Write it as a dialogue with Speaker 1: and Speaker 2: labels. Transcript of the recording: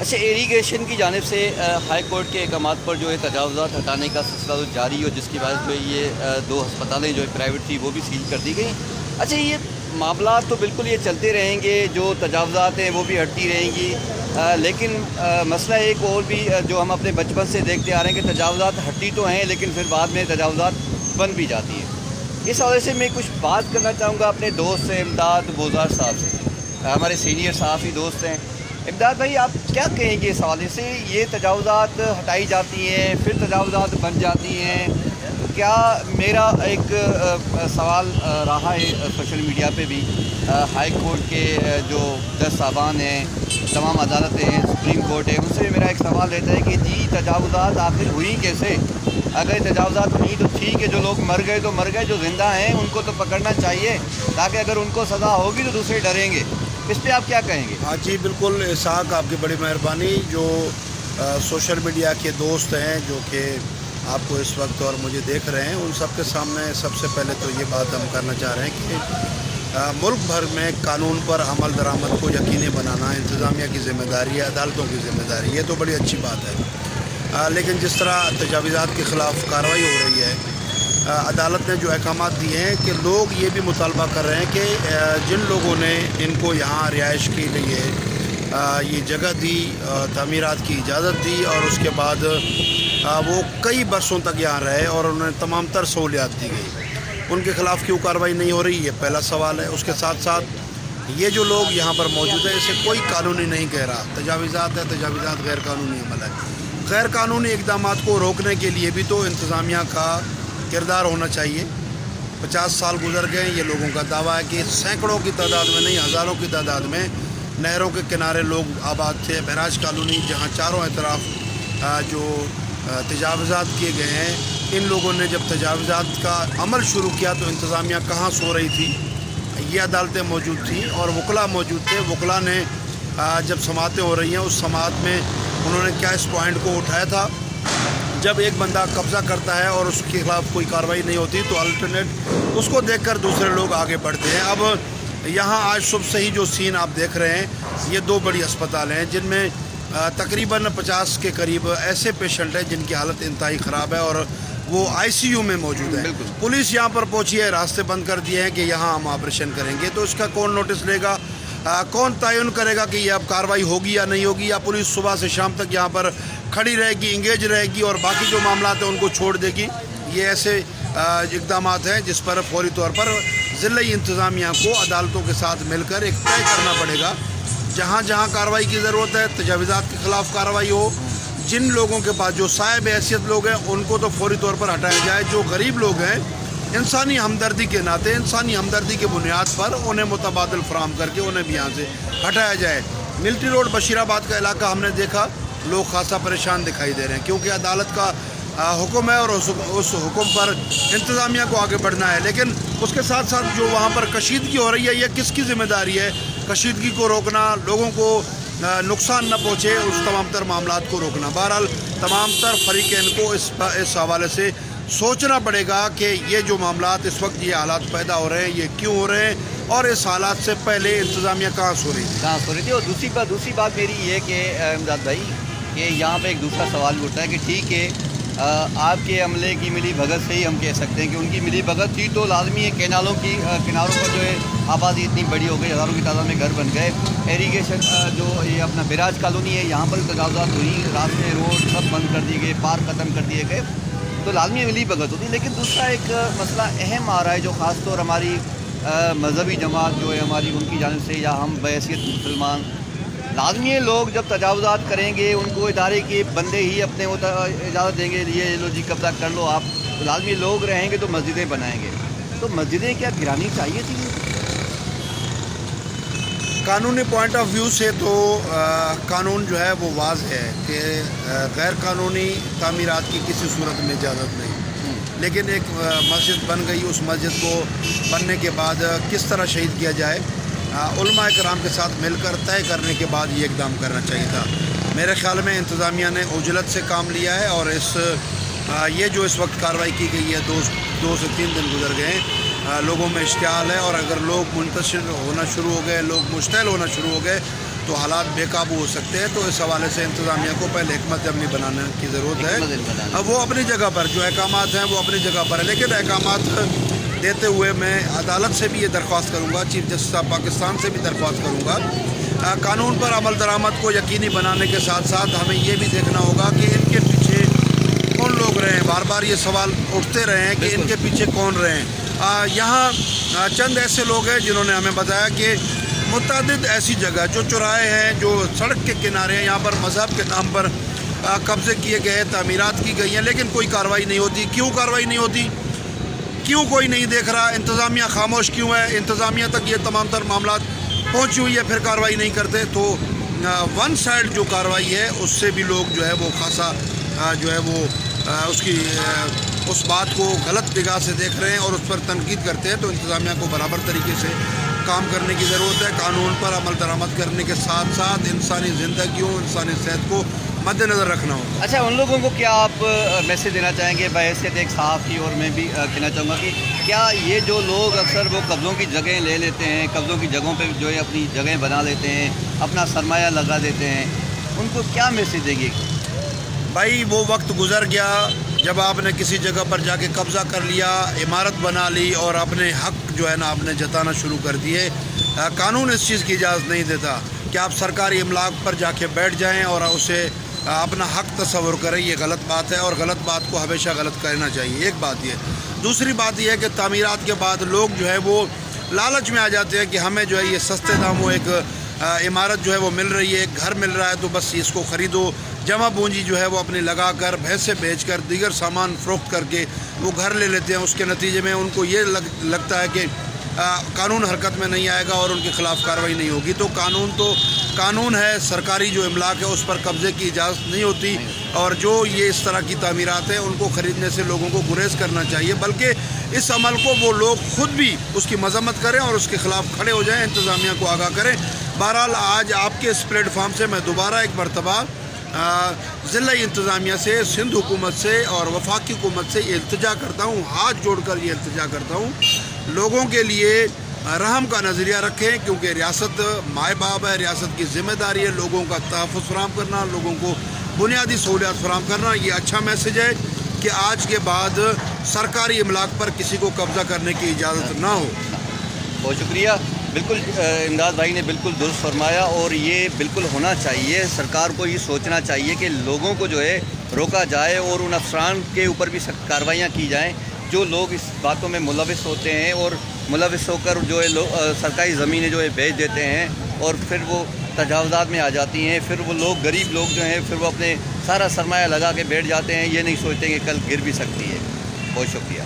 Speaker 1: اچھا، اریگیشن کی جانب سے ہائی کورٹ کے احکامات پر جو ہے تجاوزات ہٹانے کا سلسلہ تو جاری ہو، جس کی وجہ سے یہ دو ہسپتالیں جو ہے پرائیویٹ تھی وہ بھی سیل کر دی گئیں۔ اچھا، یہ معاملات تو بالکل یہ چلتے رہیں گے، جو تجاوزات ہیں وہ بھی ہٹتی رہیں گی، لیکن مسئلہ ایک اور بھی جو ہم اپنے بچپن سے دیکھتے آ رہے ہیں کہ تجاوزات ہٹتی تو ہیں لیکن پھر بعد میں تجاوزات بند بھی جاتی ہیں۔ اس حوالے سے میں کچھ بات کرنا چاہوں گا اپنے دوست سے، امداد بوزار صاحب سے، ہمارے سینئر صحافی دوست ہیں۔ امداد بھائی، آپ کیا کہیں گے اس حوالے سے؟ یہ تجاوزات ہٹائی جاتی ہیں پھر تجاوزات بن جاتی ہیں، تو کیا میرا ایک سوال رہا ہے سوشل میڈیا پہ بھی، ہائی کورٹ کے جو جج صاحبان ہیں، تمام عدالتیں ہیں، سپریم کورٹ ہے، ان سے میرا ایک سوال رہتا ہے کہ جی تجاوزات آخر ہوئی کیسے؟ اگر تجاوزات ہوئی تو ٹھیک ہے، جو لوگ مر گئے تو مر گئے، جو زندہ ہیں ان کو تو پکڑنا چاہیے تاکہ اگر ان کو سزا ہوگی تو دوسرے ڈریں گے۔ اس پہ آپ کیا کہیں گے؟
Speaker 2: ہاں جی، بالکل اسحاق، آپ کی بڑی مہربانی۔ جو سوشل میڈیا کے دوست ہیں جو کہ آپ کو اس وقت اور مجھے دیکھ رہے ہیں، ان سب کے سامنے سب سے پہلے تو یہ بات ہم کرنا چاہ رہے ہیں کہ ملک بھر میں قانون پر عمل درآمد کو یقینی بنانا انتظامیہ کی ذمہ داری ہے، عدالتوں کی ذمہ داری ہے، یہ تو بڑی اچھی بات ہے۔ لیکن جس طرح تجاوزات کے خلاف کارروائی ہو رہی ہے، عدالت نے جو احکامات دیے ہیں کہ لوگ یہ بھی مطالبہ کر رہے ہیں کہ جن لوگوں نے ان کو یہاں رہائش کے لیے یہ جگہ دی، تعمیرات کی اجازت دی اور اس کے بعد وہ کئی برسوں تک یہاں رہے اور انہیں تمام تر سہولیات دی گئی، ان کے خلاف کیوں کارروائی نہیں ہو رہی؟ یہ پہلا سوال ہے۔ اس کے ساتھ ساتھ یہ جو لوگ یہاں پر موجود ہیں اسے کوئی قانونی نہیں کہہ رہا، تجاوزات ہے، تجاوزات غیر قانونی عمل ہے۔ غیر قانونی اقدامات کو روکنے کے لیے بھی تو انتظامیہ کا کردار ہونا چاہیے۔ 50 سال گزر گئے، یہ لوگوں کا دعویٰ ہے کہ سینکڑوں کی تعداد میں نہیں، ہزاروں کی تعداد میں نہروں کے کنارے لوگ آباد تھے۔ بہراج کالونی جہاں چاروں اطراف جو تجاوزات کیے گئے ہیں، ان لوگوں نے جب تجاوزات کا عمل شروع کیا تو انتظامیہ کہاں سو رہی تھی؟ یہ عدالتیں موجود تھیں اور وکلاء موجود تھے۔ وکلاء نے جب سماعتیں ہو رہی ہیں، اس سماعت میں انہوں نے کیا اس پوائنٹ کو اٹھایا تھا؟ جب ایک بندہ قبضہ کرتا ہے اور اس کے خلاف کوئی کارروائی نہیں ہوتی تو الٹرنیٹ اس کو دیکھ کر دوسرے لوگ آگے بڑھتے ہیں۔ اب یہاں آج صبح سے ہی جو سین آپ دیکھ رہے ہیں، یہ دو بڑی ہسپتال ہیں جن میں تقریباً 50 کے قریب ایسے پیشنٹ ہیں جن کی حالت انتہائی خراب ہے اور وہ آئی سی یو میں موجود ہیں۔ پولیس یہاں پر پہنچی ہے، راستے بند کر دیے ہیں کہ یہاں ہم آپریشن کریں گے، تو اس کا کون نوٹس لے گا؟ کون تعین کرے گا کہ یہ اب کارروائی ہوگی یا نہیں ہوگی؟ یا پولیس صبح سے شام تک یہاں پر کھڑی رہے گی، انگیج رہے گی اور باقی جو معاملات ہیں ان کو چھوڑ دے گی؟ یہ ایسے اقدامات ہیں جس پر فوری طور پر ضلعی انتظامیہ کو عدالتوں کے ساتھ مل کر ایک طے کرنا پڑے گا۔ جہاں جہاں کارروائی کی ضرورت ہے، تجاوزات کے خلاف کارروائی ہو، جن لوگوں کے پاس جو صاحب حیثیت لوگ ہیں ان کو تو فوری طور پر ہٹایا جائے، جو غریب لوگ ہیں انسانی ہمدردی کے ناطے، انسانی ہمدردی کے بنیاد پر انہیں متبادل فراہم کر کے انہیں بھی یہاں سے ہٹایا جائے۔ ملٹری روڈ بشیر آباد کا علاقہ ہم نے دیکھا، لوگ خاصا پریشان دکھائی دے رہے ہیں کیونکہ عدالت کا حکم ہے اور اس حکم پر انتظامیہ کو آگے بڑھنا ہے، لیکن اس کے ساتھ ساتھ جو وہاں پر کشیدگی ہو رہی ہے، یہ کس کی ذمہ داری ہے؟ کشیدگی کو روکنا، لوگوں کو نقصان نہ پہنچے، اس تمام تر معاملات کو روکنا۔ بہرحال تمام تر فریقین کو اس حوالے سے سوچنا پڑے گا کہ یہ جو معاملات اس وقت یہ حالات پیدا ہو رہے ہیں یہ کیوں ہو رہے ہیں، اور اس حالات سے پہلے انتظامیہ کہاں سو رہی تھی۔
Speaker 1: اور دوسری بات میری یہ ہے کہ امداد بھائی، کہ یہاں پہ ایک دوسرا سوال بھی اٹھتا ہے کہ ٹھیک ہے، آپ کے عملے کی ملی بھگت سے ہی ہم کہہ سکتے ہیں کہ ان کی ملی بھگت تھی، تو لازمی ہے کناروں پر جو ہے آبادی اتنی بڑی ہو گئی، ہزاروں کی تعداد میں گھر بن گئے۔ ایریگیشن جو یہ اپنا بہراج کالونی ہے، یہاں پر تجاوزات ہوئی، راستے روڈ سب بند کر دیے گئے، پارک ختم کر دیے گئے، تو لازمی ملی بھگت ہوتی ہے۔ لیکن دوسرا ایک مسئلہ اہم آ رہا ہے جو خاص طور ہماری مذہبی جماعت جو ہے ہماری، ان کی جانب سے، یا ہم بحیثیت مسلمان، لازمی ہے لوگ جب تجاوزات کریں گے ان کو ادارے کے بندے ہی اپنے اجازت دیں گے، یہ لو جی قبضہ کر لو آپ، تو لازمی لوگ رہیں گے تو مسجدیں بنائیں گے، تو مسجدیں کیا گرانی چاہیے تھی؟
Speaker 2: قانونی پوائنٹ آف ویو سے تو قانون جو ہے وہ واضح ہے کہ غیر قانونی تعمیرات کی کسی صورت میں اجازت نہیں، لیکن ایک مسجد بن گئی، اس مسجد کو بننے کے بعد کس طرح شہید کیا جائے، علماء کرام کے ساتھ مل کر طے کرنے کے بعد یہ اقدام کرنا چاہیے تھا۔ میرے خیال میں انتظامیہ نے عجلت سے کام لیا ہے، اور یہ جو اس وقت کارروائی کی گئی ہے، 2 سے 3 دن گزر گئے ہیں، لوگوں میں اشتعال ہے، اور اگر لوگ منتشر ہونا شروع ہو گئے، لوگ مشتعل ہونا شروع ہو گئے تو حالات بے قابو ہو سکتے ہیں. تو اس حوالے سے انتظامیہ کو پہلے حکمت عملی بنانے کی ضرورت ہے. اب وہ اپنی جگہ پر جو احکامات ہیں وہ اپنی جگہ پر ہے، لیکن احکامات دیتے ہوئے میں عدالت سے بھی یہ درخواست کروں گا، چیف جسٹس آف پاکستان سے بھی درخواست کروں گا، قانون پر عمل درآمد کو یقینی بنانے کے ساتھ ساتھ ہمیں یہ بھی دیکھنا ہوگا کہ ان کے پیچھے کون لوگ رہے ہیں. بار بار یہ سوال اٹھتے رہے ہیں کہ ان کے پیچھے کون رہے ہیں. یہاں چند ایسے لوگ ہیں جنہوں نے ہمیں بتایا کہ متعدد ایسی جگہ جو چوراہے ہیں، جو سڑک کے کنارے ہیں، یہاں پر مذہب کے نام پر قبضے کیے گئے ہیں، تعمیرات کی گئی ہیں، لیکن کوئی کارروائی نہیں ہوتی. کیوں کارروائی نہیں ہوتی؟ کیوں کوئی نہیں دیکھ رہا؟ انتظامیہ خاموش کیوں ہے؟ انتظامیہ تک یہ تمام تر معاملات پہنچی ہوئی ہے، پھر کارروائی نہیں کرتے. تو ون سائڈ جو کارروائی ہے اس سے بھی لوگ جو ہے وہ خاصا جو ہے وہ اس بات کو غلط نگاہ سے دیکھ رہے ہیں اور اس پر تنقید کرتے ہیں. تو انتظامیہ کو برابر طریقے سے کام کرنے کی ضرورت ہے. قانون پر عمل درآمد کرنے کے ساتھ ساتھ انسانی زندگیوں، انسانی صحت کو مد نظر رکھنا ہوگا.
Speaker 1: اچھا، ان لوگوں کو کیا آپ میسیج دینا چاہیں گے بحیثیت ایک صحافی؟ اور میں بھی کہنا چاہوں گا کہ کیا یہ جو لوگ اکثر وہ قبضوں کی جگہیں لے لیتے ہیں، قبضوں کی جگہوں پہ جو ہے اپنی جگہیں بنا لیتے ہیں، اپنا سرمایہ لگا دیتے ہیں، ان کو کیا میسیج دیں گے؟
Speaker 2: بھائی وہ وقت گزر گیا جب آپ نے کسی جگہ پر جا کے قبضہ کر لیا، عمارت بنا لی اور اپنے حق جو ہے نا آپ نے جتانا شروع کر دیے. قانون اس چیز کی اجازت نہیں دیتا کہ آپ سرکاری املاک پر جا کے بیٹھ جائیں اور اسے اپنا حق تصور کریں. یہ غلط بات ہے اور غلط بات کو ہمیشہ غلط کرنا چاہیے. ایک بات یہ. دوسری بات یہ ہے کہ تعمیرات کے بعد لوگ جو ہے وہ لالچ میں آ جاتے ہیں کہ ہمیں جو ہے یہ سستے داموں ایک عمارت جو ہے وہ مل رہی ہے، ایک گھر مل رہا ہے، تو بس اس کو خریدو. جمع پونجی جو ہے وہ اپنی لگا کر، بھینسیں بیچ کر، دیگر سامان فروخت کر کے وہ گھر لے لیتے ہیں. اس کے نتیجے میں ان کو یہ لگتا ہے کہ قانون حرکت میں نہیں آئے گا اور ان کے خلاف کارروائی نہیں ہوگی. تو قانون ہے، سرکاری جو املاک ہے اس پر قبضے کی اجازت نہیں ہوتی، اور جو یہ اس طرح کی تعمیرات ہیں ان کو خریدنے سے لوگوں کو گریز کرنا چاہیے، بلکہ اس عمل کو وہ لوگ خود بھی اس کی مذمت کریں اور اس کے خلاف کھڑے ہو جائیں، انتظامیہ کو آگاہ کریں. بہرحال آج آپ کے اس پلیٹ فارم سے میں دوبارہ ایک مرتبہ ضلعی انتظامیہ سے، سندھ حکومت سے اور وفاقی حکومت سے یہ التجا کرتا ہوں، ہاتھ جوڑ کر یہ التجا کرتا ہوں، لوگوں کے لیے رحم کا نظریہ رکھیں، کیونکہ ریاست مائے باپ ہے، ریاست کی ذمہ داری ہے لوگوں کا تحفظ فراہم کرنا، لوگوں کو بنیادی سہولیات فراہم کرنا. یہ اچھا میسیج ہے کہ آج کے بعد سرکاری املاک پر کسی کو قبضہ کرنے کی اجازت نہ ہو.
Speaker 1: بہت شکریہ. بالکل امداد بھائی نے بالکل درست فرمایا، اور یہ بالکل ہونا چاہیے. سرکار کو یہ سوچنا چاہیے کہ لوگوں کو جو ہے روکا جائے اور ان افسران کے اوپر بھی کارروائیاں کی جائیں جو لوگ اس باتوں میں ملوث ہوتے ہیں، اور ملوث ہو کر جو ہے سرکاری زمینیں جو ہے بیچ دیتے ہیں اور پھر وہ تجاوزات میں آ جاتی ہیں. پھر وہ لوگ، غریب لوگ جو ہیں، پھر وہ اپنے سارا سرمایہ لگا کے بیٹھ جاتے ہیں. یہ نہیں سوچتے کہ کل گر بھی سکتی ہے. بہت شکریہ.